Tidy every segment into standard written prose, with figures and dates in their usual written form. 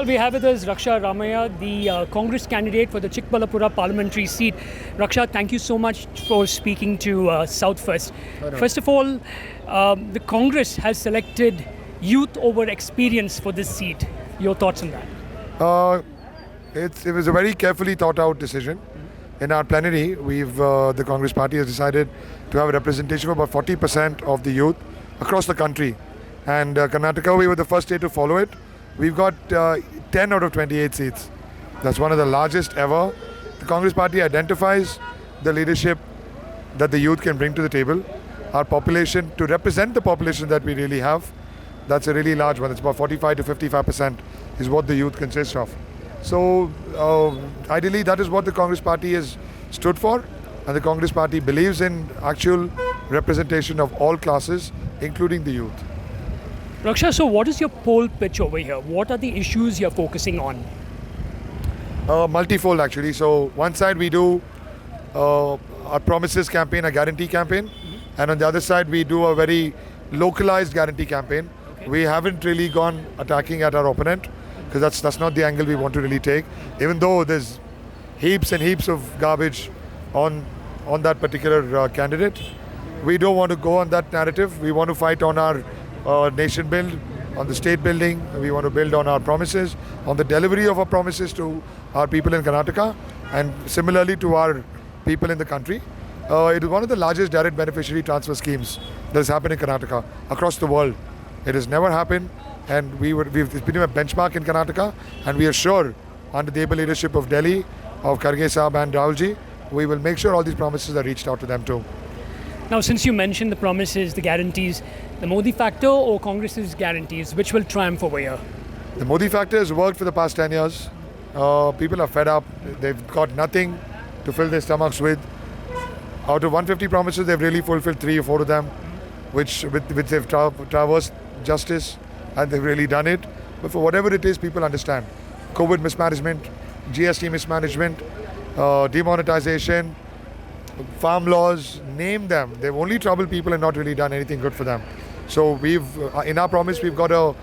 Well, we have with us Raksha Ramaiah, the Congress candidate for the Chikbalapura Parliamentary seat. Raksha, thank you so much for speaking to South First. First of all, the Congress has selected youth over experience for this seat. Your thoughts on that? It was a very carefully thought out decision. In our plenary, the Congress party has decided to have a representation of about 40% of the youth across the country. And Karnataka, we were the first state to follow it. We've got 10 out of 28 seats. That's one of the largest ever. The Congress party identifies the leadership that the youth can bring to the table. Our population, to represent the population that we really have, that's a really large one. It's about 45 to 55% is what the youth consists of. So ideally, that is what the Congress party has stood for. And the Congress party believes in actual representation of all classes, including the youth. Raksha, so what is your poll pitch over here? What are the issues you're focusing on? Multifold, actually. So one side we do our promises campaign, a guarantee campaign. And on the other side, we do a very localized guarantee campaign. Okay. We haven't really gone attacking at our opponent, because that's not the angle we want to really take. Even though there's heaps and heaps of garbage on that particular candidate, we don't want to go on that narrative. We want to fight on our nation build, on the state building. We want to build on our promises, on the delivery of our promises to our people in Karnataka, and similarly to our people in the country. It is one of the largest direct beneficiary transfer schemes that has happened in Karnataka across the world. It has never happened, and it's been a benchmark in Karnataka, and we are sure, under the able leadership of Delhi, of Kharge Saab and Rahulji, we will make sure all these promises are reached out to them too. Now, since you mentioned the promises, the guarantees, the Modi factor or Congress's guarantees, which will triumph over here? The Modi factor has worked for the past 10 years. People are fed up. They've got nothing to fill their stomachs with. Out of 150 promises, they've really fulfilled 3 or 4 of them, which they've traversed justice, and they've really done it. But for whatever it is, people understand. COVID mismanagement, GST mismanagement, demonetization, farm laws, name them. They've only troubled people and not really done anything good for them. So in our promise, we've got a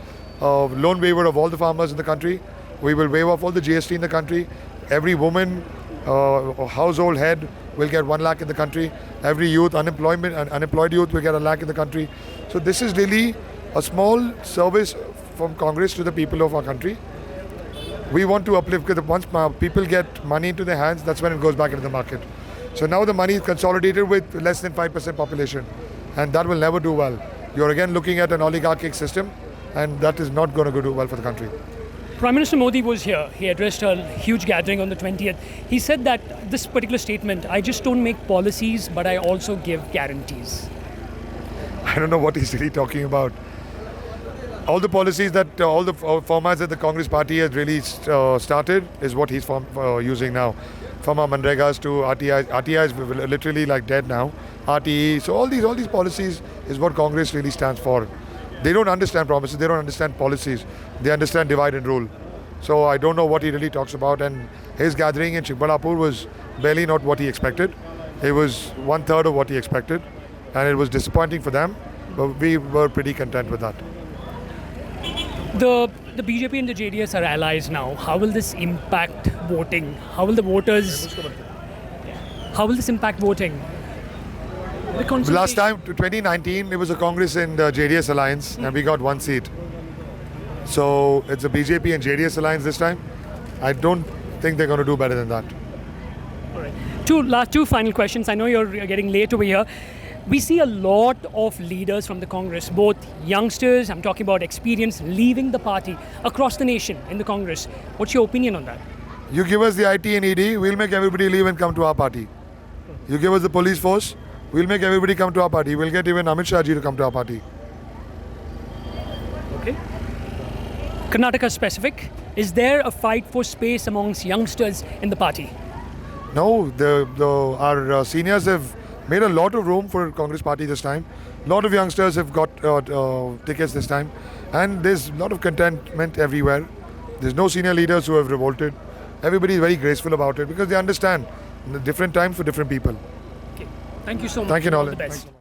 loan waiver of all the farmers in the country. We will waive off all the GST in the country. Every woman or household head will get 1 lakh in the country. Every youth, unemployed youth will get 1 lakh in the country. So this is really a small service from Congress to the people of our country. We want to uplift, because once people get money into their hands, that's when it goes back into the market. So now the money is consolidated with less than 5% population, and that will never do well. You're again looking at an oligarchic system, and that is not going to do well for the country. Prime Minister Modi was here. He addressed a huge gathering on the 20th. He said that this particular statement, I just don't make policies, but I also give guarantees. I don't know what he's really talking about. All the policies that, all the formats that the Congress party has really started is what he's using now. From our Manregas to RTI. RTI is literally like dead now. RTE. So all these policies is what Congress really stands for. They don't understand promises. They don't understand policies. They understand divide and rule. So I don't know what he really talks about. And his gathering in Chikbalapur was barely not what he expected. It was 1/3 of what he expected, and it was disappointing for them. But we were pretty content with that. The BJP and the JDS are allies now. How will this impact voting? How will this impact voting? Last time, 2019, it was a Congress and JDS alliance, and we got 1 seat. So it's a BJP and JDS alliance this time. I don't think they're going to do better than that. All right. Two final questions. I know you're getting late over here. We see a lot of leaders from the Congress, both youngsters, I'm talking about experience, leaving the party across the nation in the Congress. What's your opinion on that? You give us the IT and ED, we'll make everybody leave and come to our party. You give us the police force, we'll make everybody come to our party. We'll get even Amit Shah to come to our party. Okay. Karnataka specific, is there a fight for space amongst youngsters in the party? No, our seniors have made a lot of room for Congress party this time. A lot of youngsters have got tickets this time, and there's a lot of contentment everywhere. There's no senior leaders who have revolted. Everybody is very graceful about it, because they understand the different times for different people. Okay. Thank you so much. Thank you, All Nolan. the best.